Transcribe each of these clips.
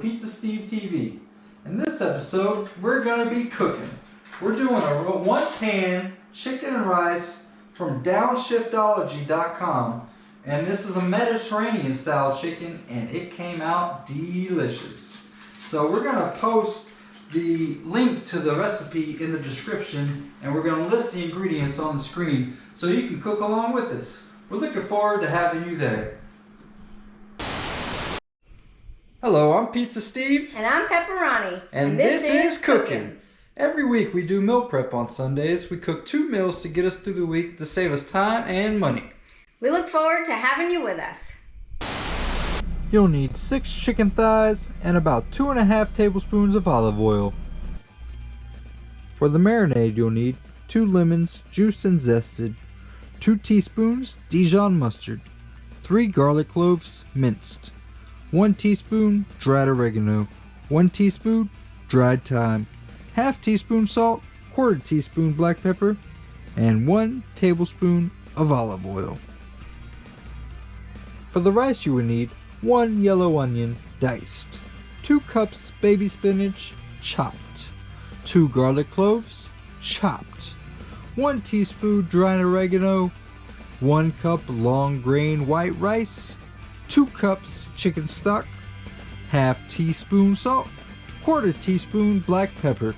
Pizza Steve TV. In this episode, we're going to be cooking. We're doing a one-pan chicken and rice from downshiftology.com. And this is a Mediterranean style chicken and it came out delicious. So we're going to post the link to the recipe in the description and we're going to list the ingredients on the screen so you can cook along with us. We're looking forward to having you there. Hello, I'm Pizza Steve. And I'm Pepperoni. And this is Cookin'. Every week we do meal prep on Sundays. We cook 2 meals to get us through the week to save us time and money. We look forward to having you with us. You'll need 6 chicken thighs and about 2.5 tablespoons of olive oil. For the marinade, you'll need 2 lemons, juiced and zested, 2 teaspoons Dijon mustard, 3 garlic cloves minced, 1 teaspoon dried oregano, 1 teaspoon dried thyme, ½ teaspoon salt, 1/4 teaspoon black pepper, and 1 tablespoon of olive oil. For the rice you will need 1 yellow onion diced, 2 cups baby spinach chopped, 2 garlic cloves chopped, 1 teaspoon dried oregano, 1 cup long grain white rice, 2 cups chicken stock, ½ teaspoon salt, 1/4 teaspoon black pepper.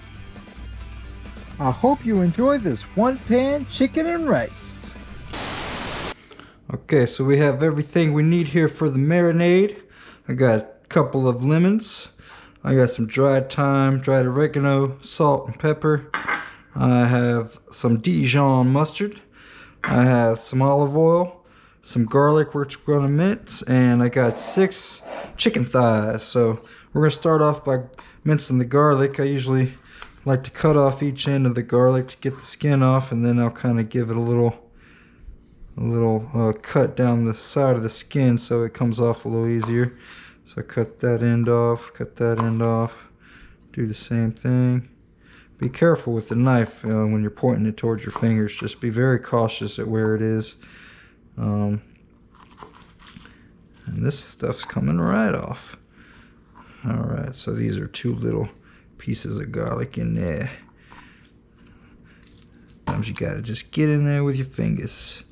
I hope you enjoy this one-pan chicken and rice. Okay, so we have everything we need here for the marinade. I got a couple of lemons. I got some dried thyme, dried oregano, salt and pepper. I have some Dijon mustard. I have some olive oil, some garlic which we're going to mince, and I got 6 chicken thighs. So we're going to start off by mincing the garlic. I usually like to cut off each end of the garlic to get the skin off, and then I'll kind of give it a little cut down the side of the skin so it comes off a little easier. So I cut that end off, do the same thing. Be careful with the knife when you're pointing it towards your fingers. Just be very cautious at where it is. And this stuff's coming right off. Alright, so these are 2 little pieces of garlic in there. Sometimes you gotta just get in there with your fingers.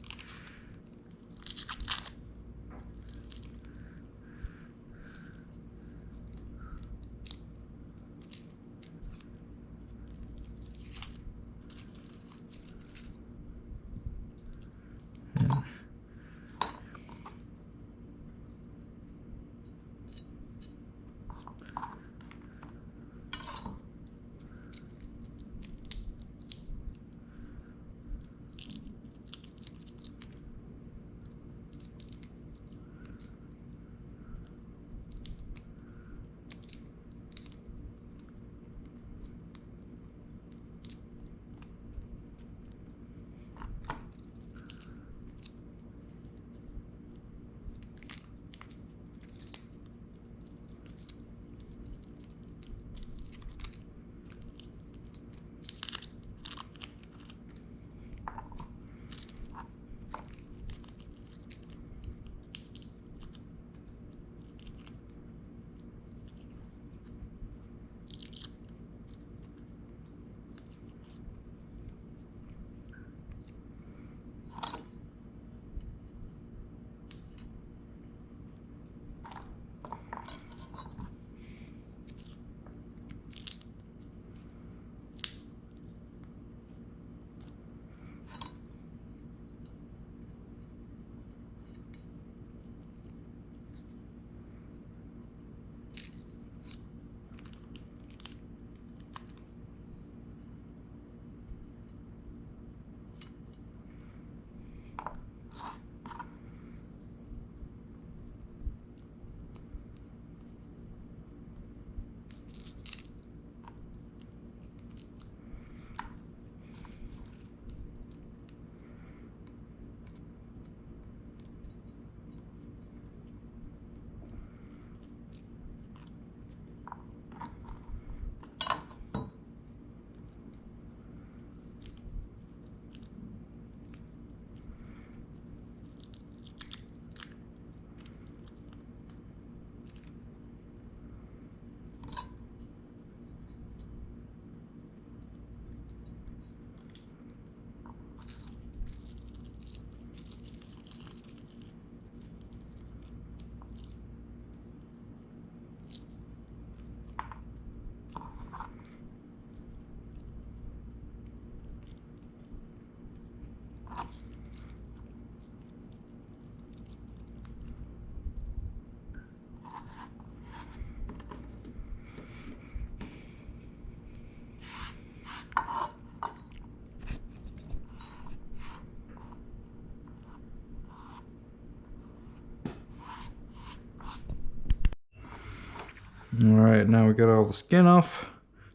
Alright, now we got all the skin off,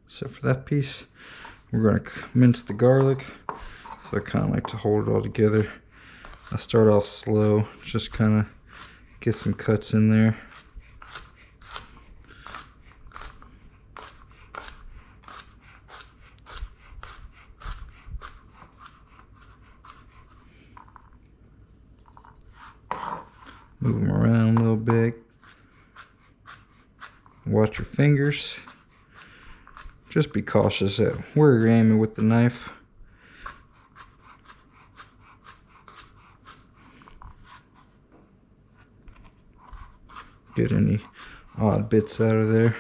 except for that piece. We're going to mince the garlic. So I kind of like to hold it all together. I start off slow, just kind of get some cuts in there. Move them around a little bit. Watch your fingers. Just be cautious at where you're aiming with the knife. Get any odd bits out of there.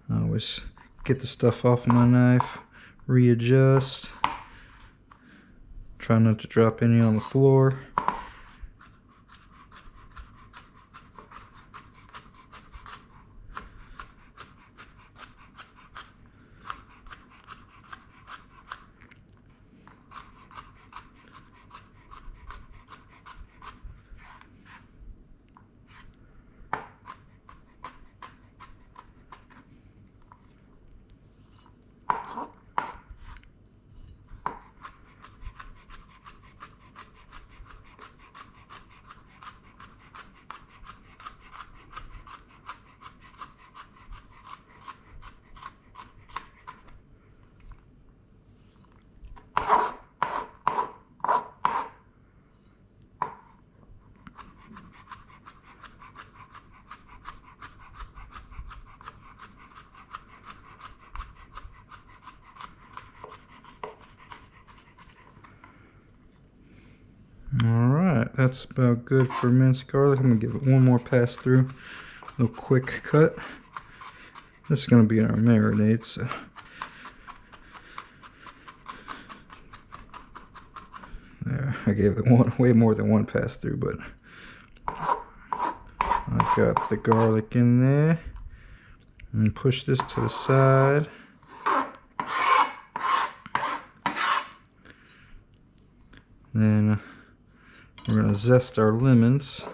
I always get the stuff off my knife, readjust. Try not to drop any on the floor. Alright, that's about good for minced garlic. I'm going to give it one more pass through. A little quick cut. This is going to be in our marinade, so. There, I gave it way more than one pass through, but I've got the garlic in there. And push this to the side. Then we're going to zest our lemons.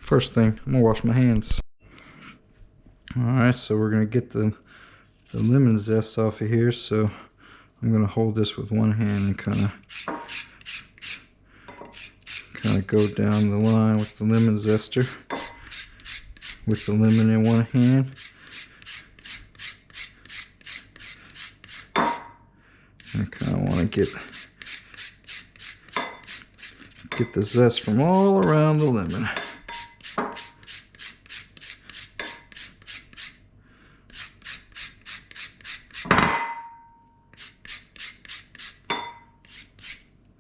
First thing, I'm going to wash my hands. Alright, so we're going to get the lemon zest off of here. So I'm going to hold this with one hand and kind of go down the line with the lemon zester. With the lemon in one hand. I kind of want to get the zest from all around the lemon.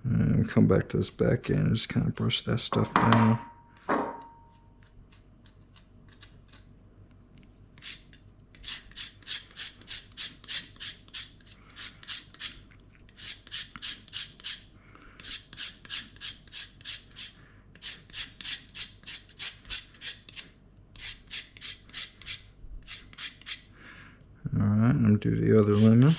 And come back to this back end and just kind of brush that stuff down. Alright, I'm going to do the other lemon.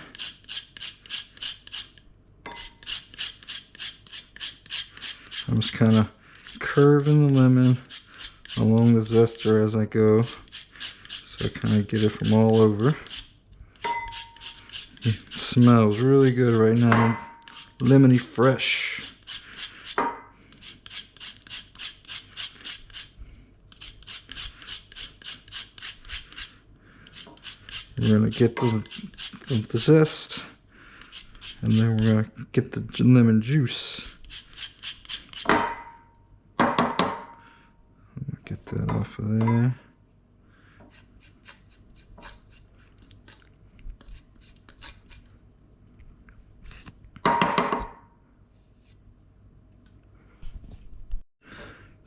I'm just kind of curving the lemon along the zester as I go. So I kind of get it from all over. It smells really good right now. Lemony fresh. We're going to get the zest, and then we're going to get the lemon juice. Get that off of there.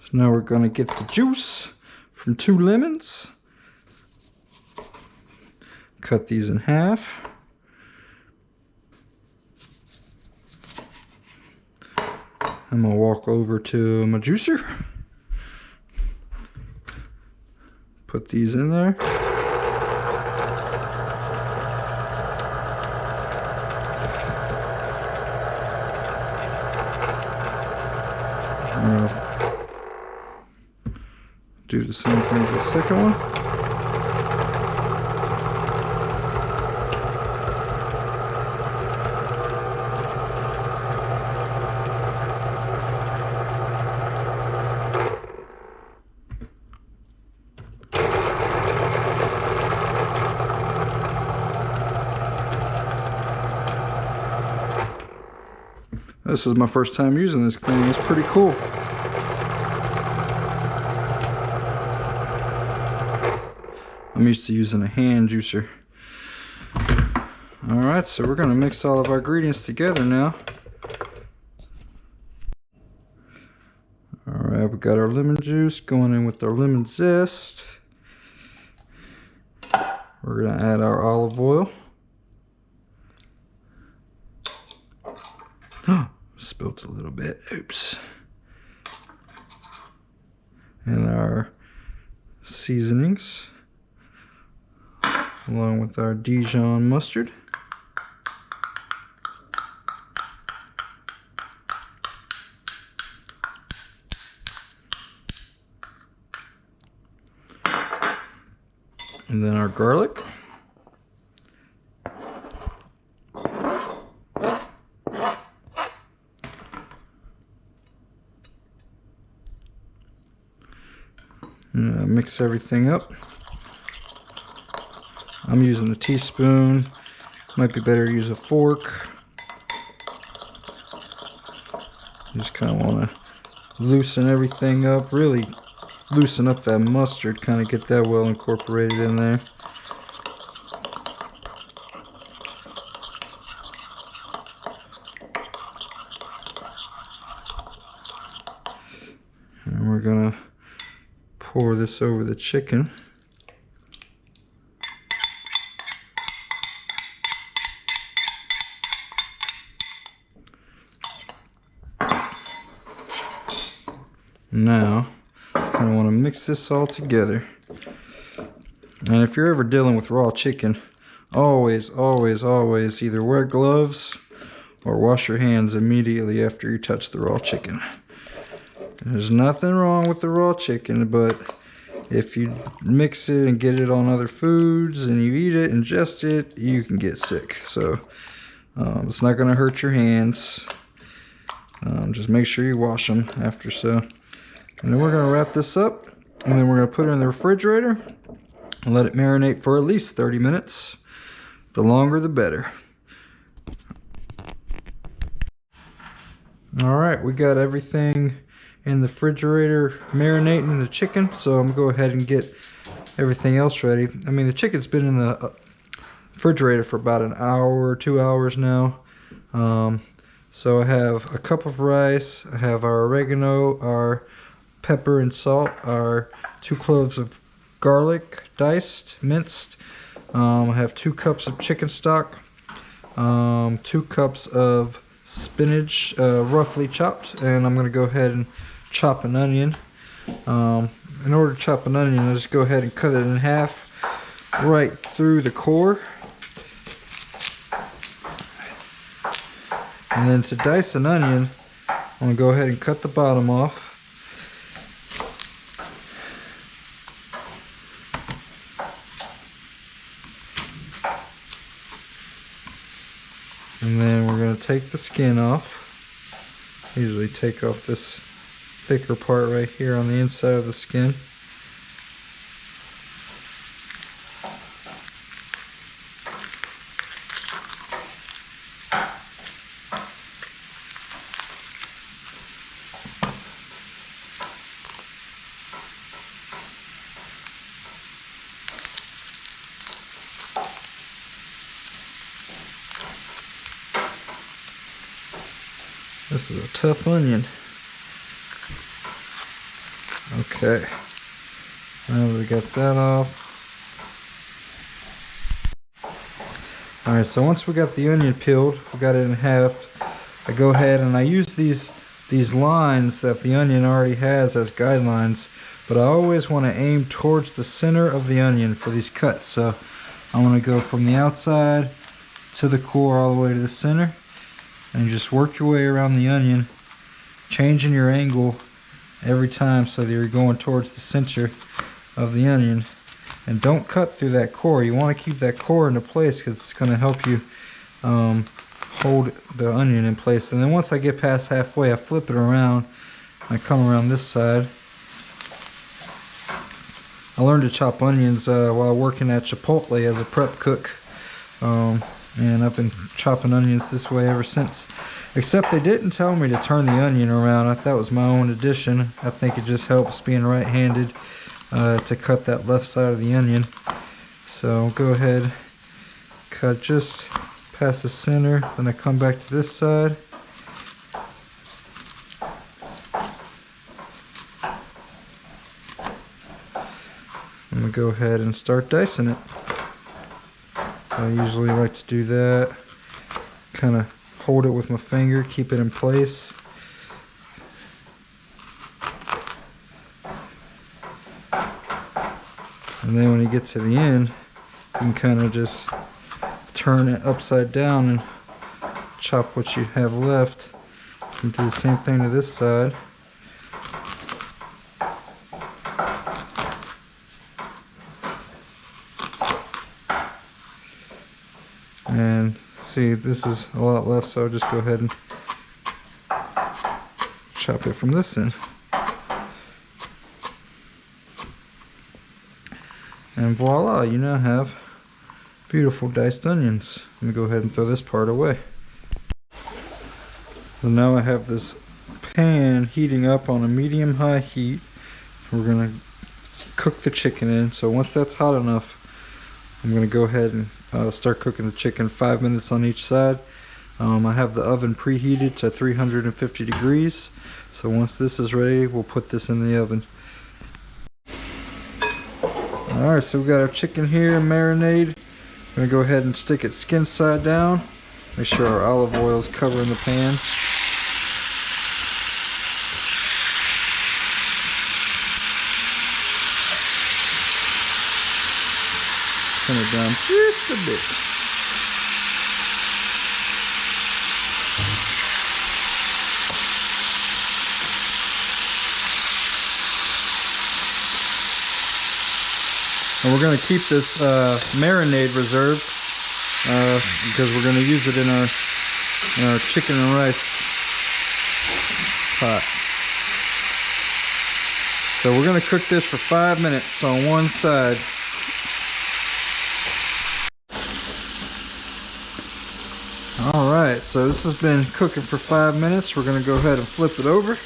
So now we're going to get the juice from 2 lemons. Cut these in half. I'm going to walk over to my juicer. put these in there. Do the same thing for the second one. This is my first time using this thing. It's pretty cool. I'm used to using a hand juicer. Alright, so we're going to mix all of our ingredients together now. Alright, we got our lemon juice going in with our lemon zest. We're going to add our olive oil. Spilt a little bit. Oops. And our seasonings, along with our Dijon mustard. And then our garlic. Mix everything up. I'm using a teaspoon. Might be better to use a fork. Just kind of want to loosen everything up. Really loosen up that mustard. Kind of get that well incorporated in there. And we're gonna pour this over the chicken. Now, kind of want to mix this all together. And if you're ever dealing with raw chicken, always either wear gloves or wash your hands immediately after you touch the raw chicken. There's nothing wrong with the raw chicken, but if you mix it and get it on other foods and you eat it, ingest it, you can get sick. So it's not going to hurt your hands. Just make sure you wash them after so. And then we're going to wrap this up, and then we're going to put it in the refrigerator and let it marinate for at least 30 minutes. The longer the better. Alright, we got everything in the refrigerator marinating the chicken, so I'm gonna go ahead and get everything else ready. I mean, the chicken's been in the refrigerator for about an hour or 2 hours now. So I have a cup of rice, I have our oregano, our pepper and salt, our 2 cloves of garlic, diced, minced. I have 2 cups of chicken stock, 2 cups of spinach, roughly chopped, and I'm gonna go ahead and chop an onion. In order to chop an onion, I'll just go ahead and cut it in half right through the core. And then to dice an onion, I'm going to go ahead and cut the bottom off. And then we're going to take the skin off. Usually take off this thicker part right here on the inside of the skin. This is a tough onion. Okay, now that we got that off. Alright, so once we got the onion peeled, we got it in half, I go ahead and I use these lines that the onion already has as guidelines but I always want to aim towards the center of the onion for these cuts. So I want to go from the outside to the core all the way to the center, and you just work your way around the onion, changing your angle every time so that you're going towards the center of the onion. And don't cut through that core. You want to keep that core into place because it's going to help you hold the onion in place. And then once I get past halfway, I flip it around. I come around this side. I learned to chop onions while working at Chipotle as a prep cook. And I've been chopping onions this way ever since. Except they didn't tell me to turn the onion around. That was my own addition. I think it just helps being right-handed to cut that left side of the onion. So go ahead, cut just past the center, then I come back to this side. I'm going to go ahead and start dicing it. I usually like to do that, kind of hold it with my finger, keep it in place. And then when you get to the end, you can kind of just turn it upside down and chop what you have left. You can do the same thing to this side. And see, this is a lot left, so I'll just go ahead and chop it from this end. And voila, you now have beautiful diced onions. Let me go ahead and throw this part away. So now I have this pan heating up on a medium-high heat. We're going to cook the chicken in. So once that's hot enough, I'm going to go ahead and start cooking the chicken 5 minutes on each side. I have the oven preheated to 350 degrees. So once this is ready, we'll put this in the oven. Alright, so we've got our chicken here marinade. I'm going to go ahead and stick it skin side down. Make sure our olive oil is covering the pan. Turn it down just a bit. And we're going to keep this marinade reserved because we're going to use it in our chicken and rice pot. So we're going to cook this for 5 minutes on one side. Alright, so this has been cooking for 5 minutes. We're going to go ahead and flip it over.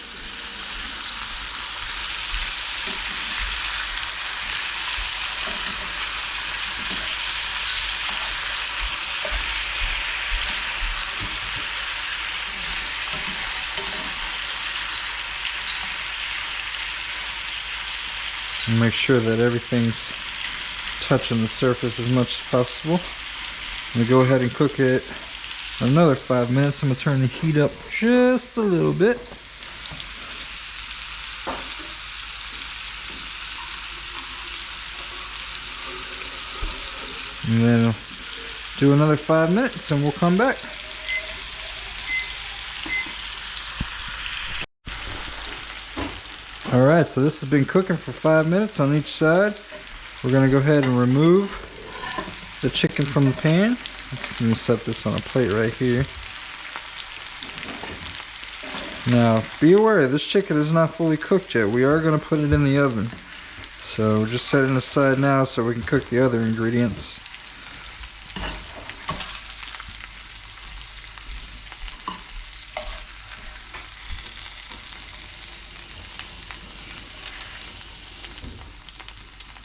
And make sure that everything's touching the surface as much as possible. I'm going to go ahead and cook it another 5 minutes. I'm going to turn the heat up just a little bit. And then I'll do another 5 minutes and we'll come back. Alright, so this has been cooking for 5 minutes on each side. We're going to go ahead and remove the chicken from the pan. Let me set this on a plate right here. Now, be aware, this chicken is not fully cooked yet. We are going to put it in the oven. So we're just setting it aside now so we can cook the other ingredients.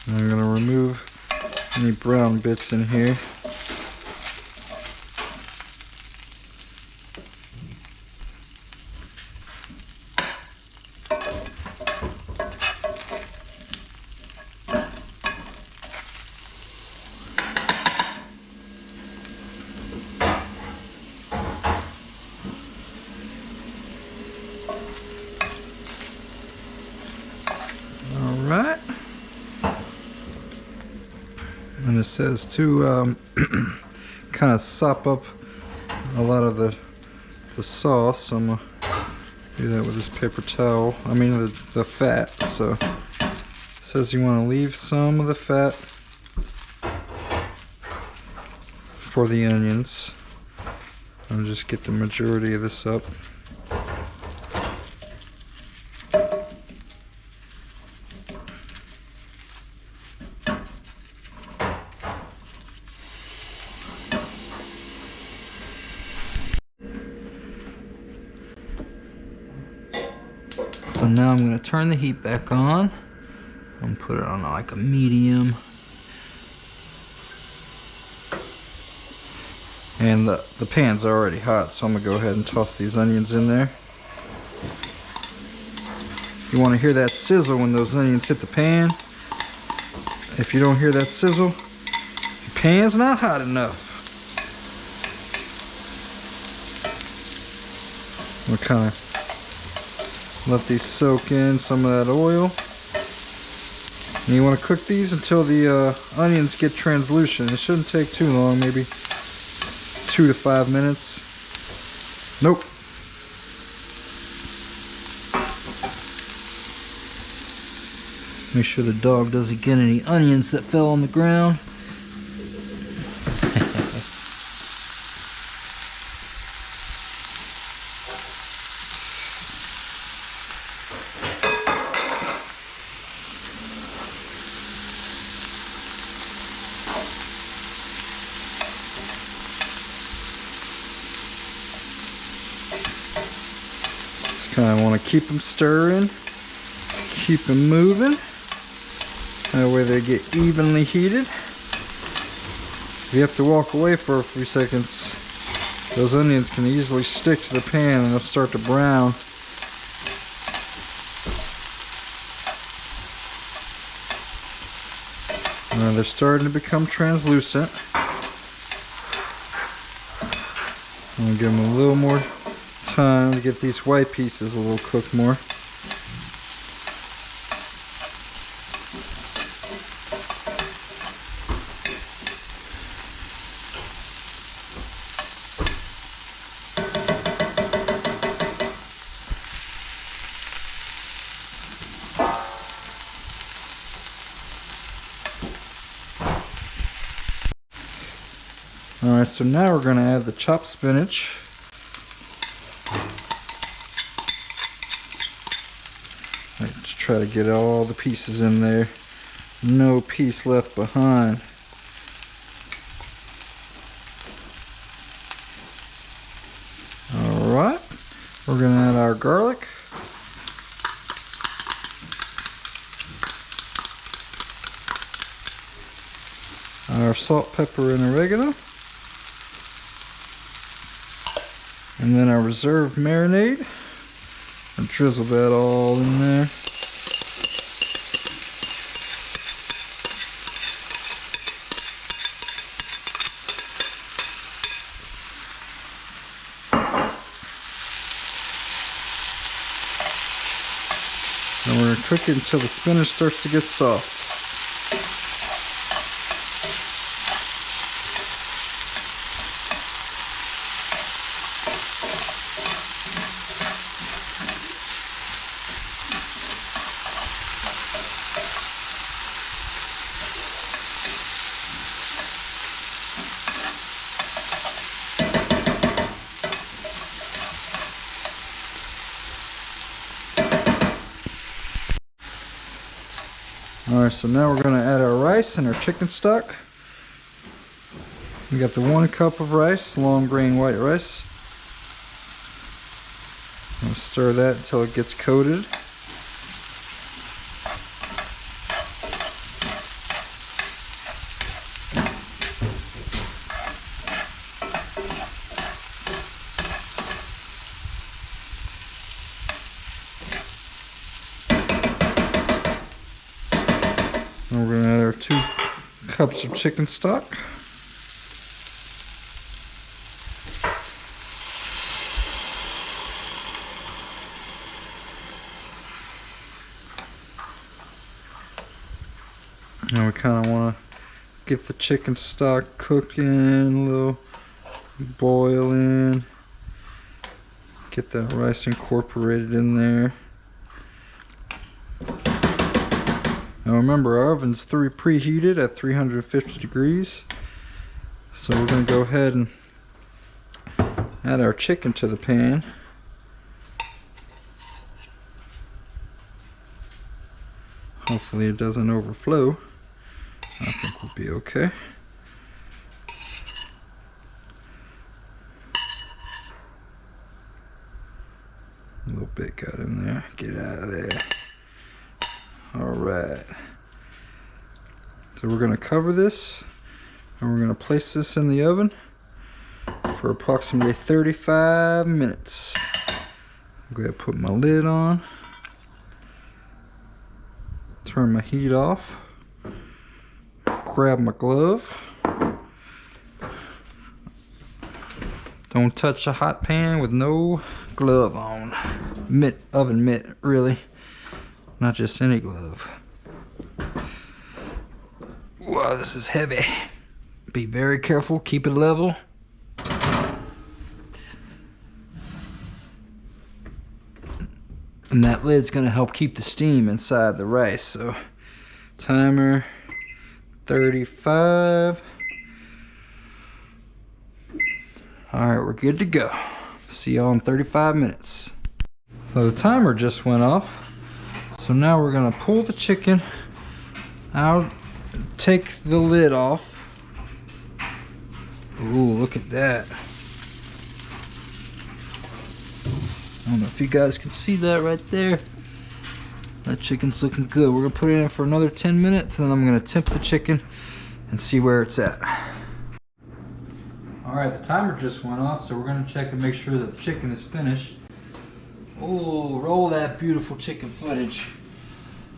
And I'm going to remove any brown bits in here. it says to kind of sop up a lot of the sauce. So I'm gonna do that with this paper towel. I mean the fat. So it says you want to leave some of the fat for the onions. I'll just get the majority of this up. So now I'm going to turn the heat back on and put it on like a medium. And the pan's already hot, so I'm going to go ahead and toss these onions in there. You want to hear that sizzle when those onions hit the pan. If you don't hear that sizzle, your pan's not hot enough. We'll kind of let these soak in some of that oil. And you want to cook these until the onions get translucent. It shouldn't take too long, maybe 2 to 5 minutes. Nope. Make sure the dog doesn't get any onions that fell on the ground. Kind of want to keep them stirring, keep them moving. That way they get evenly heated. If you have to walk away for a few seconds, those onions can easily stick to the pan and they'll start to brown. Now they're starting to become translucent. I'm going to give them a little more time to get these white pieces a little cooked more. Alright, so now we're going to add the chopped spinach. Let's try to get all the pieces in there. No piece left behind. Alright, we're going to add our garlic. Our salt, pepper, and oregano. And then our reserved marinade. And drizzle that all in there. And we're going to cook it until the spinach starts to get soft. Alright, so now we're going to add our rice and our chicken stock. We got the 1 cup of rice, long grain white rice. I'm going to stir that until it gets coated. And we're going to add our 2 cups of chicken stock. Now we kind of want get the chicken stock cooking, a little boiling. Get that rice incorporated in there. Now remember, our oven's preheated at 350 degrees. So we're going to go ahead and add our chicken to the pan. Hopefully it doesn't overflow. I think we'll be okay. A little bit got in there. Get out of there. Alright. So we're going to cover this and we're going to place this in the oven for approximately 35 minutes. I'm going to put my lid on. Turn my heat off. Grab my glove. Don't touch a hot pan with no glove on. Oven mitt, really. Not just any glove. Wow, this is heavy. Be very careful, keep it level. And that lid's gonna help keep the steam inside the rice. So, timer 35. Alright, we're good to go. See y'all in 35 minutes. So the timer just went off. So now we're gonna pull the chicken out, take the lid off. Ooh, look at that. I don't know if you guys can see that right there. That chicken's looking good. We're gonna put it in for another 10 minutes and then I'm gonna temp the chicken and see where it's at. Alright, the timer just went off, so we're gonna check and make sure that the chicken is finished. Ooh, roll that beautiful chicken footage.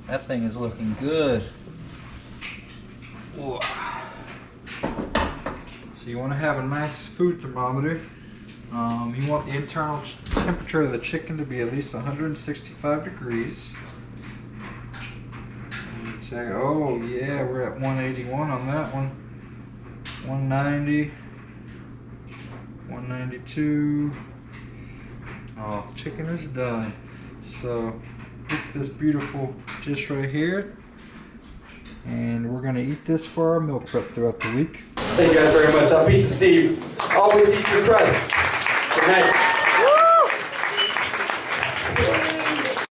That thing is looking good. Ooh. So you wanna have a nice food thermometer. You want the internal temperature of the chicken to be at least 165 degrees. Check. Oh yeah, we're at 181 on that one. 190, 192. Oh, the chicken is done. So look at this beautiful dish right here. And we're gonna eat this for our meal prep throughout the week. Thank you guys very much. I'm Pizza Steve. Always eat your crust. Good night.